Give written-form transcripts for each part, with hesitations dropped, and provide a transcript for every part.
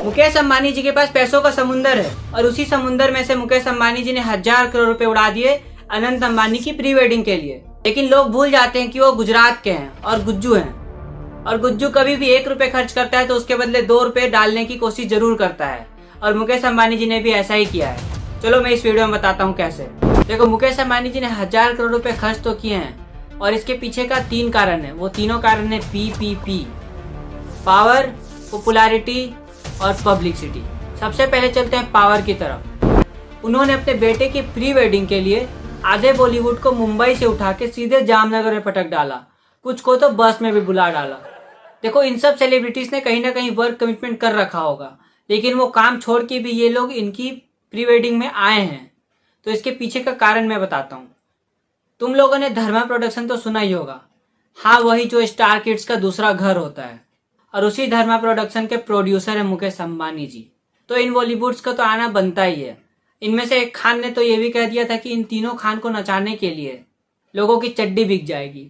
मुकेश अंबानी जी के पास पैसों का समुंदर है और उसी समुंदर में से मुकेश अंबानी जी ने 1000 करोड़ रुपए उड़ा दिए अनंत अंबानी की प्री वेडिंग के लिए। लेकिन लोग भूल जाते हैं कि वो गुजरात के हैं और गुज्जू हैं, और गुज्जू कभी भी 1 रुपए खर्च करता है तो उसके बदले 2 रुपए डालने की कोशिश जरूर करता है, और मुकेश अंबानी जी ने भी ऐसा ही किया है। चलो मैं इस वीडियो में बताता हूँ कैसे। देखो, मुकेश अंबानी जी ने 1000 करोड़ रुपए खर्च तो किए हैं और इसके पीछे का 3 कारण है। वो तीनों कारण है PPP, पावर, पॉपुलैरिटी और पब्लिसिटी। सबसे पहले चलते हैं पावर की तरफ। उन्होंने अपने बेटे की प्री वेडिंग के लिए आधे बॉलीवुड को मुंबई से उठा के सीधे जामनगर में पटक डाला, कुछ को तो बस में भी बुला डाला। देखो, इन सब सेलिब्रिटीज ने कहीं ना कहीं वर्क कमिटमेंट कर रखा होगा, लेकिन वो काम छोड़ के भी ये लोग इनकी प्री वेडिंग में आए हैं। तो इसके पीछे का कारण मैं बताता हूँ। तुम लोगों ने धर्मा प्रोडक्शन तो सुना ही होगा। हाँ, वही जो स्टार किड्स का दूसरा घर होता है, और उसी धर्मा प्रोडक्शन के प्रोड्यूसर है मुकेश अंबानी जी। तो इन बॉलीवुड्स का तो आना बनता ही है। इनमें से एक खान ने तो ये भी कह दिया था कि इन तीनों खान को नचाने के लिए लोगों की चड्डी बिक जाएगी,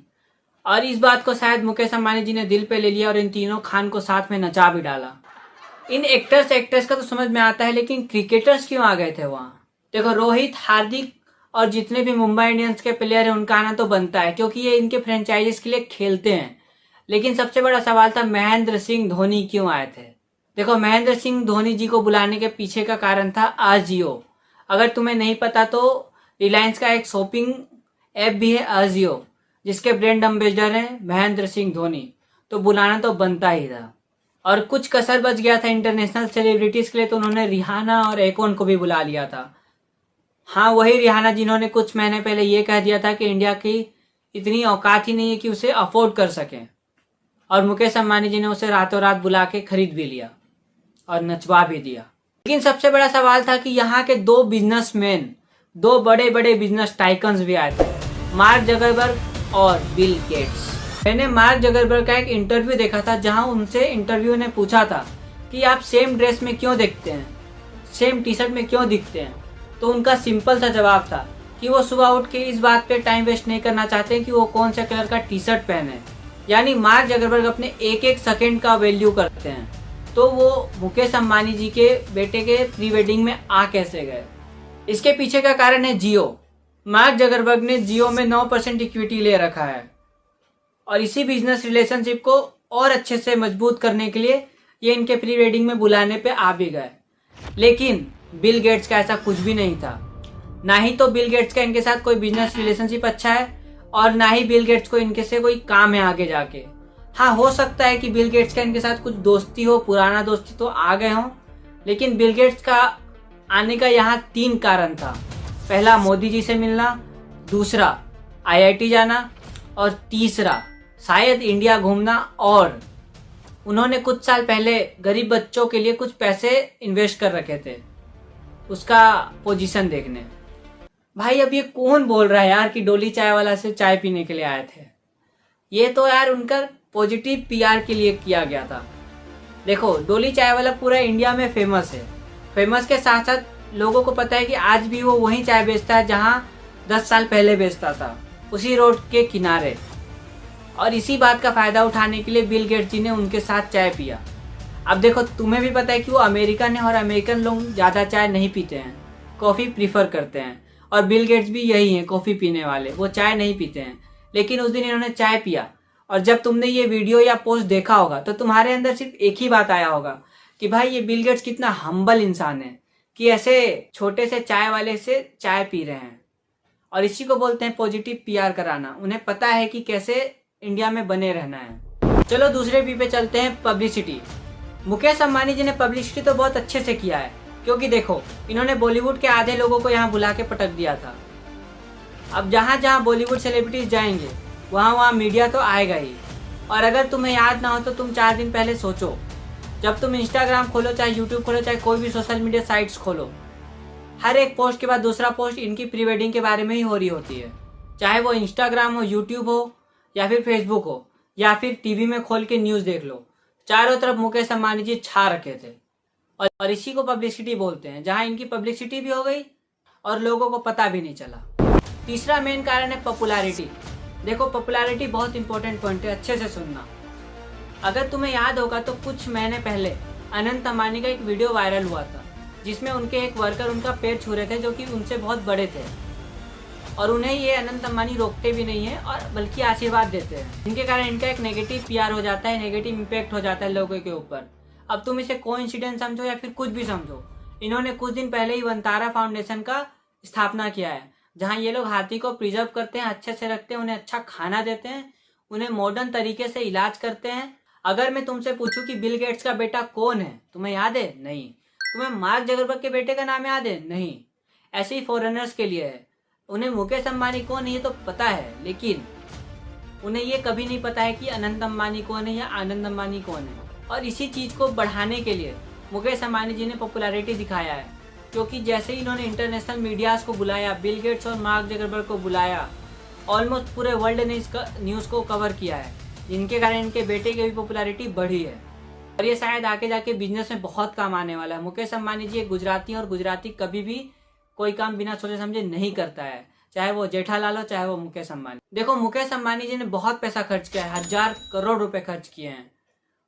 और इस बात को शायद मुकेश अंबानी जी ने दिल पे ले लिया और इन तीनों खान को साथ में नचा भी डाला। इन एक्ट्रेस का तो समझ में आता है, लेकिन क्रिकेटर्स क्यों आ गए थे वहाँ? देखो, रोहित, हार्दिक और जितने भी मुंबई इंडियंस के प्लेयर हैं उनका आना तो बनता है, क्योंकि ये इनके फ्रेंचाइजीज के लिए खेलते हैं। लेकिन सबसे बड़ा सवाल था महेंद्र सिंह धोनी क्यों आए थे। देखो, महेंद्र सिंह धोनी जी को बुलाने के पीछे का कारण था अजियो। अगर तुम्हें नहीं पता तो रिलायंस का एक शॉपिंग ऐप भी है अजियो, जिसके ब्रांड एम्बेसडर हैं महेंद्र सिंह धोनी। तो बुलाना तो बनता ही था, और कुछ कसर बच गया था इंटरनेशनल सेलिब्रिटीज के लिए, तो उन्होंने रिहाना और एकोन को भी बुला लिया था। हाँ, वही रिहाना जिन्होंने कुछ महीने पहले ये कह दिया था कि इंडिया की इतनी औकात ही नहीं है कि उसे अफोर्ड कर सकें, और मुकेश अंबानी जी ने उसे रातों रात बुला के खरीद भी लिया और नचवा भी दिया। लेकिन सबसे बड़ा सवाल था कि यहाँ के 2 बिजनेसमैन, 2 बड़े बड़े बिजनेस टाइकन्स भी आए थे, मार्क जकरबर्ग और बिल गेट्स। मैंने मार्क जकरबर्ग का एक इंटरव्यू देखा था, जहाँ उनसे इंटरव्यू ने पूछा था कि आप सेम ड्रेस में क्यों दिखते हैं, सेम टी शर्ट में क्यों दिखते हैं। तो उनका सिंपल सा जवाब था कि वो सुबह उठ के इस बात पे टाइम वेस्ट नहीं करना चाहते कि वो कौन सा कलर का टी शर्ट पहने। यानी मार्क जकरबर्ग अपने एक एक सेकंड का वैल्यू करते हैं। तो वो मुकेश अंबानी जी के बेटे के प्री वेडिंग में आ कैसे गए? इसके पीछे का कारण है जियो। मार्क जकरबर्ग ने जियो में 9% इक्विटी ले रखा है, और इसी बिजनेस रिलेशनशिप को और अच्छे से मजबूत करने के लिए ये इनके प्री वेडिंग में बुलाने पे आ भी गए। लेकिन बिल गेट्स का ऐसा कुछ भी नहीं था। ना ही तो बिल गेट्स का इनके साथ कोई बिजनेस रिलेशनशिप अच्छा है, और ना ही बिल गेट्स को इनके से कोई काम है आगे जाके। हाँ, हो सकता है कि बिल गेट्स का इनके साथ कुछ दोस्ती हो, पुराना दोस्ती तो आ गए हों, लेकिन बिल गेट्स का आने का यहाँ 3 कारण था। पहला, मोदी जी से मिलना, दूसरा IIT जाना, और तीसरा शायद इंडिया घूमना। और उन्होंने कुछ साल पहले गरीब बच्चों के लिए कुछ पैसे इन्वेस्ट कर रखे थे, उसका पोजीशन देखने। भाई, अब ये कौन बोल रहा है यार कि डोली चाय वाला से चाय पीने के लिए आए थे? ये तो यार उनका पॉजिटिव PR के लिए किया गया था। देखो, डोली चाय वाला पूरा इंडिया में फेमस है। फेमस के साथ साथ लोगों को पता है कि आज भी वो वही चाय बेचता है जहाँ 10 साल पहले बेचता था, उसी रोड के किनारे। और इसी बात का फायदा उठाने के लिए बिल गेट्स जी ने उनके साथ चाय पिया। अब देखो, तुम्हें भी पता है कि वो अमेरिकन है, और अमेरिकन लोग ज़्यादा चाय नहीं पीते हैं, कॉफ़ी प्रीफर करते हैं। और बिल गेट्स भी यही हैं, कॉफ़ी पीने वाले, वो चाय नहीं पीते हैं। लेकिन उस दिन इन्होंने चाय पिया, और जब तुमने ये वीडियो या पोस्ट देखा होगा तो तुम्हारे अंदर सिर्फ एक ही बात आया होगा कि भाई, ये बिल गेट्स कितना हम्बल इंसान है कि ऐसे छोटे से चाय वाले से चाय पी रहे हैं। और इसी को बोलते हैं पॉजिटिव PR कराना। उन्हें पता है कि कैसे इंडिया में बने रहना है। चलो दूसरे P पे चलते हैं, पब्लिसिटी। मुकेश अंबानी जी ने पब्लिसिटी तो बहुत अच्छे से किया है, क्योंकि देखो, इन्होंने बॉलीवुड के आधे लोगों को यहाँ बुला के पटक दिया था। अब जहाँ जहाँ बॉलीवुड सेलिब्रिटीज जाएंगे वहाँ मीडिया तो आएगा ही। और अगर तुम्हें याद ना हो तो तुम 4 दिन पहले सोचो, जब तुम इंस्टाग्राम खोलो, चाहे यूट्यूब खोलो, चाहे कोई भी सोशल मीडिया साइट्स खोलो, हर एक पोस्ट के बाद दूसरा पोस्ट इनकी प्री वेडिंग के बारे में ही हो रही होती है। चाहे वो इंस्टाग्राम हो, यूट्यूब हो, या फिर फेसबुक हो, या फिर TV में खोल के न्यूज़ देख लो, चारों तरफ मुकेश अंबानी जी छा रखे थे। और इसी को पब्लिसिटी बोलते हैं, जहां इनकी पब्लिसिटी भी हो गई और लोगों को पता भी नहीं चला। तीसरा मेन कारण है पॉपुलैरिटी। देखो, पॉपुलैरिटी बहुत इंपॉर्टेंट पॉइंट है, अच्छे से सुनना। अगर तुम्हें याद होगा तो कुछ महीने पहले अनंत अंबानी का एक वीडियो वायरल हुआ था जिसमें उनके एक वर्कर उनका पैर छू रहे थे जो कि उनसे बहुत बड़े थे, और उन्हें ये अनंत अंबानी रोकते भी नहीं है और बल्कि आशीर्वाद देते हैं, जिनके कारण इनका एक नेगेटिव पीआर हो जाता है, नेगेटिव इम्पैक्ट हो जाता है लोगों के ऊपर। अब तुम इसे कोइंसिडेंस समझो या फिर कुछ भी समझो, इन्होंने कुछ दिन पहले ही वंतारा फाउंडेशन का स्थापना किया है, जहाँ ये लोग हाथी को प्रिजर्व करते हैं, अच्छे से रखते हैं, उन्हें अच्छा खाना देते हैं, उन्हें मॉडर्न तरीके से इलाज करते हैं। अगर मैं तुमसे पूछूं कि बिल गेट्स का बेटा कौन है, तुम्हें याद है? नहीं। तुम्हें मार्क जगरबर्ग के बेटे का नाम याद है? नहीं। ऐसे ही फॉरेनर्स के लिए है। उन्हें मुकेश अंबानी कौन है ये तो पता है, लेकिन उन्हें ये कभी नहीं पता है कि अनंत अंबानी कौन है या आनंद अंबानी कौन है। और इसी चीज़ को बढ़ाने के लिए मुकेश अंबानी जी ने पॉपुलैरिटी दिखाया है, क्योंकि जैसे ही इन्होंने इंटरनेशनल मीडियाज़ को बुलाया, बिल गेट्स और मार्क जगरबर्ग को बुलाया, ऑलमोस्ट पूरे वर्ल्ड ने इसका न्यूज़ को कवर किया है, जिनके कारण इनके बेटे की भी पॉपुलैरिटी बढ़ी है। और ये शायद आगे जाके बिजनेस में बहुत काम आने वाला है। मुकेश अंबानी जी एक गुजराती हैं और गुजराती कभी भी कोई काम बिना सोचे समझे नहीं करता है, चाहे वो जेठालाल हो चाहे वो मुकेश अंबानी। देखो, मुकेश अंबानी जी ने बहुत पैसा खर्च किया है, 1000 करोड़ रुपए खर्च किए हैं।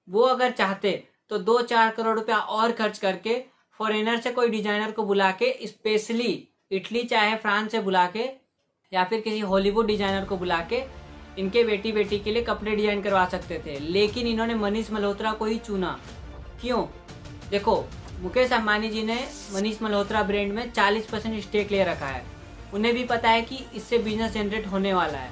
वो अगर चाहते तो 2-4 करोड़ रुपया और खर्च करके फॉरेनर से कोई डिजाइनर को बुला के, स्पेशली इटली चाहे फ्रांस से बुला के या फिर किसी हॉलीवुड डिजाइनर को बुला के इनके बेटी के लिए कपड़े डिजाइन करवा सकते थे, लेकिन इन्होंने मनीष मल्होत्रा को ही चुना। क्यों? देखो, मुकेश अंबानी जी ने मनीष मल्होत्रा ब्रांड में 40% स्टेक ले रखा है। उन्हें भी पता है कि इससे बिजनेस जनरेट होने वाला है,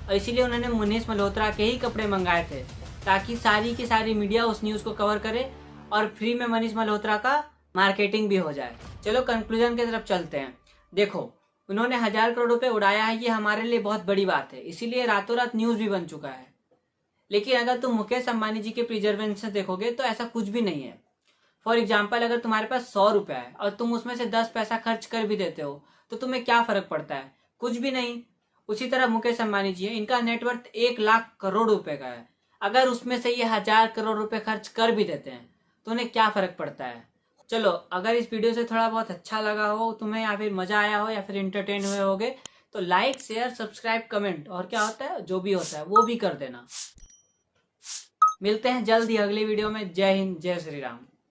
और इसीलिए उन्होंने मनीष मल्होत्रा के ही कपड़े मंगाए थे, ताकि सारी की सारी मीडिया उस न्यूज़ को कवर करे और फ्री में मनीष मल्होत्रा का मार्केटिंग भी हो जाए। चलो कंक्लूजन की तरफ चलते हैं। देखो, उन्होंने 1000 करोड़ रुपए उड़ाया है, ये हमारे लिए बहुत बड़ी बात है, इसीलिए रातों रात न्यूज़ भी बन चुका है। लेकिन अगर तुम मुकेश अंबानी जी के प्रिजर्वेशन देखोगे तो ऐसा कुछ भी नहीं है। फॉर एग्जाम्पल, अगर तुम्हारे पास 100 रुपया है और तुम उसमें से 10 पैसा खर्च कर भी देते हो तो तुम्हें क्या फर्क पड़ता है? कुछ भी नहीं। उसी तरह मुकेश अंबानी जी है, इनका नेटवर्थ 1 लाख करोड़ रुपए का है। अगर उसमें से ये 1000 करोड़ रुपए खर्च कर भी देते हैं तो उन्हें क्या फर्क पड़ता है? चलो, अगर इस वीडियो से थोड़ा बहुत अच्छा लगा हो तुम्हें, या फिर मजा आया हो, या फिर एंटरटेन हुए होगे, तो लाइक, शेयर, सब्सक्राइब, कमेंट और क्या होता है, जो भी होता है वो भी कर देना। मिलते हैं जल्द ही अगली वीडियो में। जय हिंद, जय श्री राम।